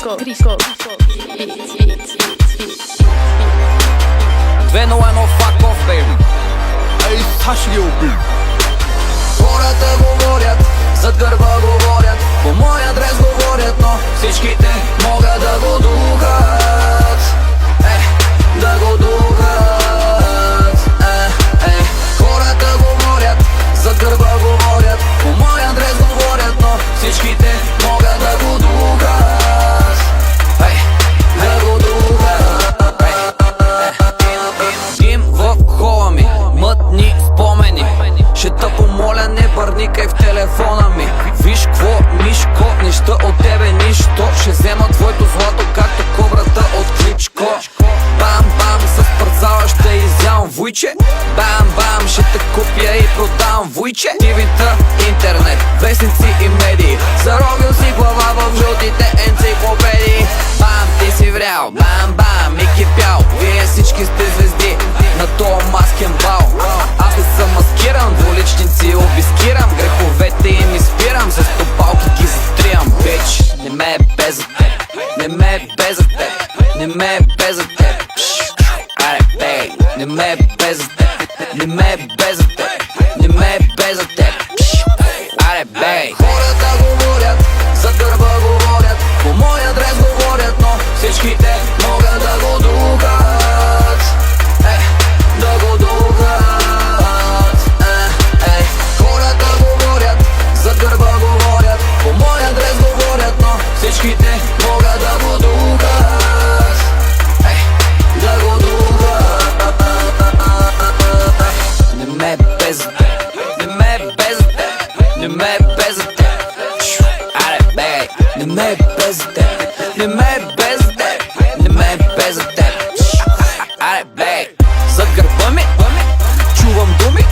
201 fuck off, baby. Ей, Саши ги убил. Хората говорят, зад гърба говорят, по мой адрес говорят, но всичките могат да го духат. Да го духат. Хората говорят, зад гърба говорят, по мой адрес говорят, но всичките могат да го духат. Да го духат. Им в хола ми, мътни спомени. Ще те помоля, не бърникай в телефона ми. Виж кво, мишко, неща от тебе нищо. Ще взема твоето злато, както кобрата от Кличко. Бам, бам, с парцала ще изям вуйче. Бам, бам, ще те купя и продам вуйче. TV-та, интернет, вестници и медии. Заробил си глава в жълтите енциклопедии. Бам, ти си врял, бам, бам, и кипял. Вие всички сте звезди на тоя маскен бал. Аз не съм маскиран, двуличници обискирам. Греховете им изпирам, с топалки ги затриям. Бич, не ме е без за теб, не ме е без за теб, не ме е без за теб. Аре, бей, не ме е без за теб, не ме е без за теб, не ме е без за теб. Аре, бей. Хората говорят, зад гърба говорят, по мой адрес говорят, но всичките могат да го духат. Да го духат. Хората говорят, зад гърба говорят, по мой адрес говорят, но всичките могат да го духат. Да го духат. Не ме е без за теб, не ме е без за теб, не ме е без за теб. Аре, бей, не ме е без за теб, не ме е без за теб, не ме е без за теб. Аре, бей, зад гърба ми чувам думи.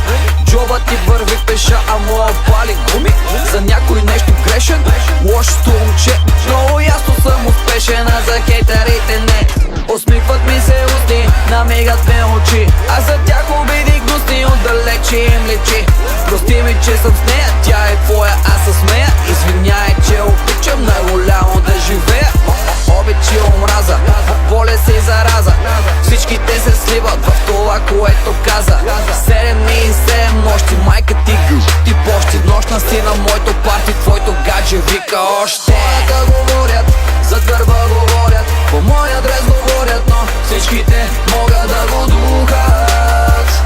Джоба ти върви пеша, а моя пали гуми. За някой нещо грешен, лошото момче. Много ясно съм успешен, а за хейтерите не. Усмихват ми се устни, намигат ме очи. А за тях обиди гнусни, отдалече им лечи. Прости ми, че съм с нея, тя е твоя, аз с нея. Извиняй, че обичам най-голямо да живея. Обич и омраза, болест и зараза. Всичките се сливат в това, което каза. 7 дни и 7 нощи, майка ти ти пощи. Нощна си на моето парти, твоето гадже вика още. Хората говорят, зад гърба говорят, по мой адрес говорят, но всичките могат да го духат.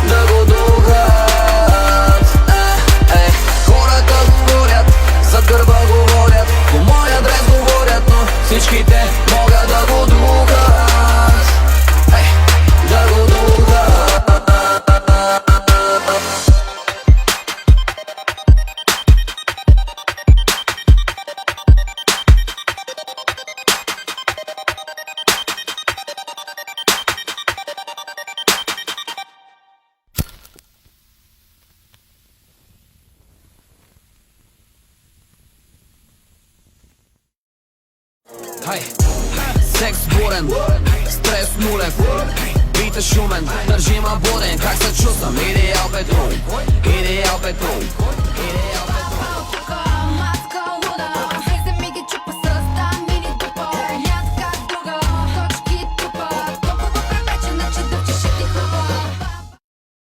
Да го духат. Хората говорят, зад гърба говорят, по мой адрес говорят, но всичките могат да го духат. Да го духат. Секс бурен, стрес нулев, бита шумен, държима буден. Как се чувствам? Идеал петрол, идеал петрол.